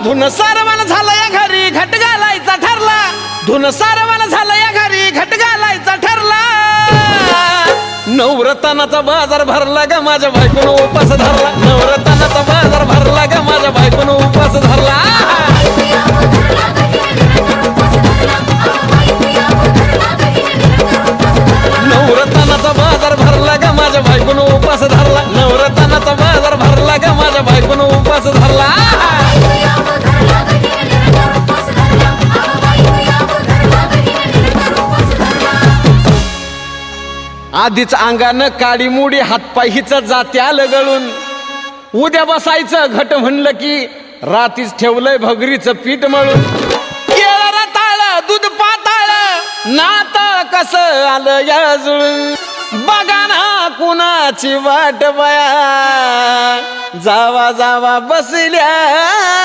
धुन सारवाला झालं या घरी घट घालायचा ठरला धुन सारवाला झालं या घरी घट घालायचा ठरला नवरत्नाचा बाजार भरला ग माझ्या बायकोनं उपास धरला नवरत्नाचा बाजार भरला ग माझ्या बायकोनं उपास धरला नवरत्नाचा बाजार भरला ग माझ्या बायकोनं उपास धरला नवरत्नाचा बाजार भरला ग माझ्या बायकोनं उपास धरला आधीच अंगानं काडी मुडी हातपाय हिच जात्या लगळून उद्या बसायचं घट म्हणलं की रातीच ठेवलंय भगरीचं पीठ मळून केळं रताळ दूध पाताळ नात कसं आलं या जुळून बघा ना कुणाची वाट बया जावा जावा बसल्या